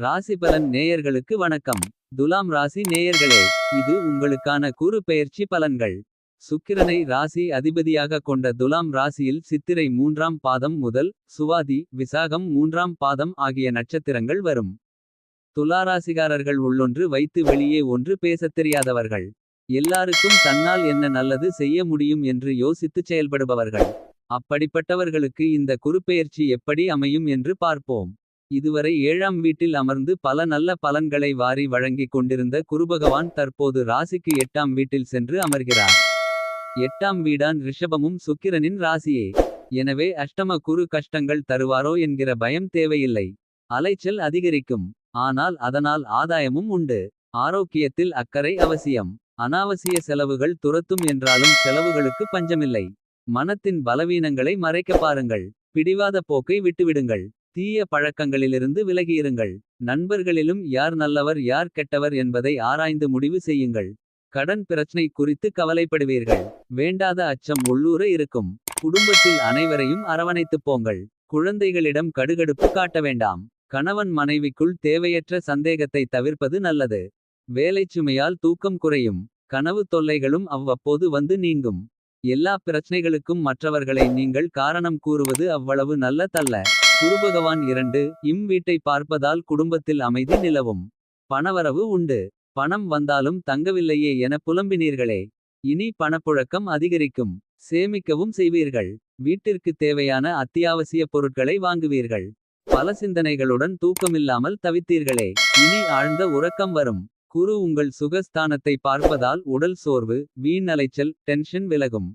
ராசி பலன் நேயர்களுக்கு வணக்கம். துலாம் ராசி நேயர்களே, இது உங்களுக்கான குரு பெயர்ச்சி பலன்கள். சுக்கிரனை ராசி அதிபதியாக கொண்ட துலாம் ராசியில் சித்திரை 3ஆம் பாதம் முதல் சுவாதி விசாகம் 3ஆம் பாதம் ஆகிய நட்சத்திரங்கள் வரும். துலாராசிகாரர்கள் உள்ளொன்று வைத்து வெளியே ஒன்று பேசத் தெரியாதவர்கள். எல்லாருக்கும் தன்னால் என்ன நல்லது செய்ய முடியும் என்று யோசித்துச் செயல்படுபவர்கள். அப்படிப்பட்டவர்களுக்கு இந்த குருப்பெயர்ச்சி எப்படி அமையும் என்று பார்ப்போம். இதுவரை 7ஆம் வீட்டில் அமர்ந்து பல நல்ல பலன்களை வாரி வழங்கிக் கொண்டிருந்த குருபகவான் தற்போது ராசிக்கு 8ஆம் வீட்டில் சென்று அமர்கிறார். 8ஆம் வீடான் ரிஷபமும் சுக்கிரனின் ராசியே. எனவே அஷ்டம குரு கஷ்டங்கள் தருவாரோ என்கிற பயம் தேவையில்லை. அலைச்சல் அதிகரிக்கும். ஆனால் அதனால் ஆதாயமும் உண்டு. ஆரோக்கியத்தில் அக்கறை அவசியம். அனாவசிய செலவுகள் துரத்தும் என்றாலும் செலவுகளுக்கு பஞ்சமில்லை. மனத்தின் பலவீனங்களை மறைக்க பாருங்கள். பிடிவாத போக்கை விட்டுவிடுங்கள். தீய பழக்கங்களிலிருந்து விலகியிருங்கள். நண்பர்களிலும் யார் நல்லவர் யார் கெட்டவர் என்பதை ஆராய்ந்து முடிவு செய்யுங்கள். கடன் பிரச்சனை குறித்து கவலைப்படுவீர்கள். வேண்டாத அச்சம் உள்ளூர இருக்கும். குடும்பத்தில் அனைவரையும் அரவணைத்துப் போங்கள். குழந்தைகளிடம் கடுகடுப்பு காட்ட வேண்டாம். கணவன் மனைவிக்குள் தேவையற்ற சந்தேகத்தை தவிர்ப்பது நல்லது. வேலைச்சுமையால் தூக்கம் குறையும். கனவு தொல்லைகளும் அவ்வப்போது வந்து நீங்கும். எல்லா பிரச்சனைகளுக்கும் மற்றவர்களை நீங்கள் காரணம் கூறுவது அவ்வளவு நல்லதல்ல. குருபகவான் 2 வீட்டை பார்ப்பதால் குடும்பத்தில் அமைதி நிலவும். பணவரவு உண்டு. பணம் வந்தாலும் தங்கவில்லையே என புலம்பினீர்களே. இனி பணப்புழக்கம் அதிகரிக்கும். சேமிக்கவும் செய்வீர்கள். வீட்டிற்கு தேவையான அத்தியாவசிய பொருட்களை வாங்குவீர்கள். பல சிந்தனைகளுடன் தூக்கமில்லாமல் தவித்தீர்களே. இனி ஆழ்ந்த உறக்கம் வரும். குரு உங்கள் சுகஸ்தானத்தை பார்ப்பதால் உடல் சோர்வு வீண் அலைச்சல் டென்ஷன் விலகும்.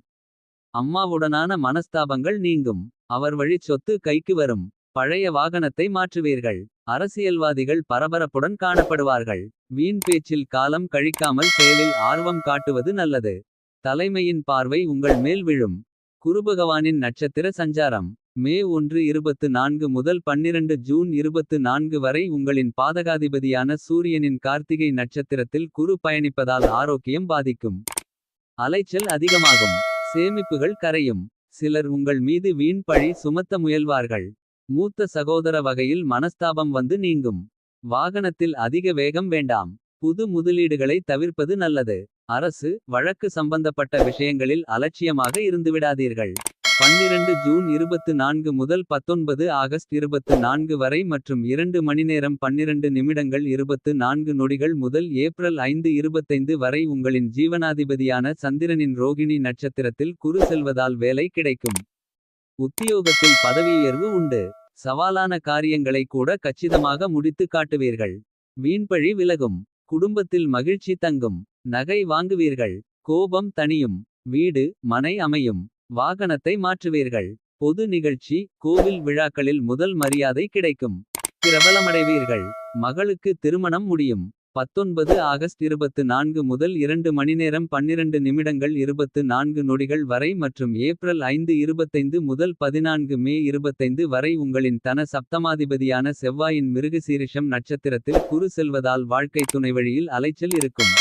அம்மாவுடனான மனஸ்தாபங்கள் நீங்கும். அவர் வழி சொத்து கைக்கு வரும். பழைய வாகனத்தை மாற்றுவீர்கள். அரசியல்வாதிகள் பரபரப்புடன் காணப்படுவார்கள். வீண் பேச்சில் காலம் கழிக்காமல் செயலில் ஆர்வம் காட்டுவது நல்லது. தலைமையின் பார்வை உங்கள் மேல் விழும். குருபகவானின் நட்சத்திர சஞ்சாரம் மே 1-24 முதல் 12 ஜூன் 24 வரை உங்களின் பாதகாதிபதியான சூரியனின் கார்த்திகை நட்சத்திரத்தில் குரு பயணிப்பதால் ஆரோக்கியம் பாதிக்கும். அலைச்சல் அதிகமாகும். சேமிப்புகள் கரையும். சிலர் உங்கள் மீது வீண் பழி சுமத்த முயல்வார்கள். மூத்த சகோதர வகையில் மனஸ்தாபம் வந்து நீங்கும். வாகனத்தில் அதிக வேகம் வேண்டாம். புது முதலீடுகளை தவிர்ப்பது நல்லது. அரசு வழக்கு சம்பந்தப்பட்ட விஷயங்களில் அலட்சியமாக இருந்துவிடாதீர்கள். 12 ஜூன் 24 முதல் 19 ஆகஸ்ட் 24 வரை மற்றும் 2 மணிநேரம் 12 நிமிடங்கள் 24 நொடிகள் முதல் ஏப்ரல் 5-25 வரை உங்களின் ஜீவனாதிபதியான சந்திரனின் ரோகிணி நட்சத்திரத்தில் குரு செல்வதால் வேலை கிடைக்கும். உத்தியோகத்தில் பதவியுயர்வு உண்டு. சவாலான காரியங்களை கூட கச்சிதமாக முடித்து காட்டுவீர்கள். வீண்பழி விலகும். குடும்பத்தில் மகிழ்ச்சி தங்கும். நகை வாங்குவீர்கள். கோபம் தணியும். வீடு மனை அமையும். வாகனத்தை மாற்றுவீர்கள். பொது நிகழ்ச்சி கோவில் விழாக்களில் முதல் மரியாதை கிடைக்கும். பிரபலமடைவீர்கள். மகளுக்கு திருமணம் முடியும். 19 ஆகஸ்ட் 24 முதல் 2 மணிநேரம் 12 நிமிடங்கள் 24 நொடிகள் வரை மற்றும் ஏப்ரல் 5-25 முதல் 14 மே 25 வரை உங்களின் தன சப்தமாதிபதியான செவ்வாயின் மிருகசீரிஷம் நட்சத்திரத்தில் குரு செல்வதால் வாழ்க்கை துணைவழியில் அலைச்சல் இருக்கும்.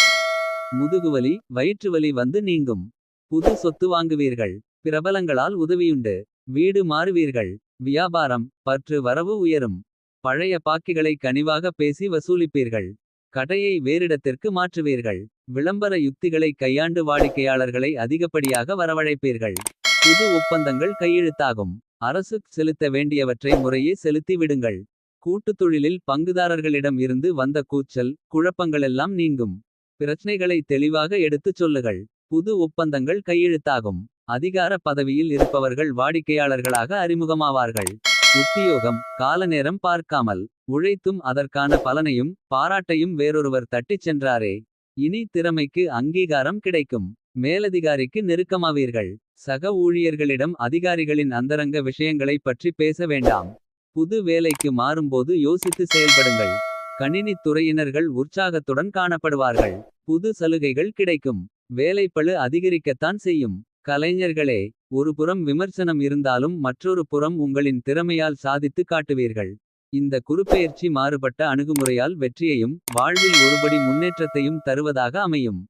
முதுகுவலி வயிற்றுவலி வந்து நீங்கும். புது சொத்து வாங்குவீர்கள். பிரபலங்களால் உதவியுண்டு. வீடு மாறுவீர்கள். வியாபாரம் பற்று வரவு உயரும். பழைய பாக்கிகளை கனிவாக பேசி வசூலிப்பீர்கள். கடையை வேறிடத்திற்கு மாற்றுவீர்கள். விளம்பர யுக்திகளை கையாண்டு வாடிக்கையாளர்களை அதிகப்படியாக வரவழைப்பீர்கள். புது ஒப்பந்தங்கள் கையெழுத்தாகும். அரசு செலுத்த வேண்டியவற்றை முறையே செலுத்தி விடுங்கள். கூட்டுத் தொழிலில் பங்குதாரர்களிடம் இருந்து வந்த கூச்சல் குழப்பங்களெல்லாம் நீங்கும். பிரச்சனைகளை தெளிவாக எடுத்துச் சொல்லுங்கள். புது ஒப்பந்தங்கள் கையெழுத்தாகும். அதிகார பதவியில் இருப்பவர்கள் வாடிக்கையாளர்களாக அறிமுகமாவார்கள். உத்தியோகம் காலநேரம் பார்க்காமல் உழைத்தும் அதற்கான பலனையும் பாராட்டையும் வேறொருவர் தட்டிச் சென்றாரே. இனி திறமைக்கு அங்கீகாரம் கிடைக்கும். மேலதிகாரிக்கு நெருக்கமாவீர்கள். சக ஊழியர்களிடம் அதிகாரிகளின் அந்தரங்க விஷயங்களைப் பற்றி பேச வேண்டாம். புது வேலைக்கு மாறும்போது யோசித்து செயல்படுங்கள். கணினித் துறையினர்கள் உற்சாகத்துடன் காணப்படுவார்கள். புது சலுகைகள் கிடைக்கும். வேலைப்பளு அதிகரிக்கத்தான் செய்யும். கலைஞர்களே, ஒரு புறம் விமர்சனம் இருந்தாலும் மற்றொரு புறம் உங்களின் திறமையால் சாதித்து காட்டுவீர்கள். இந்த குருப்பெயர்ச்சி மாறுபட்ட அணுகுமுறையால் வெற்றியையும் வாழ்வில் ஒருபடி முன்னேற்றத்தையும் தருவதாக அமையும்.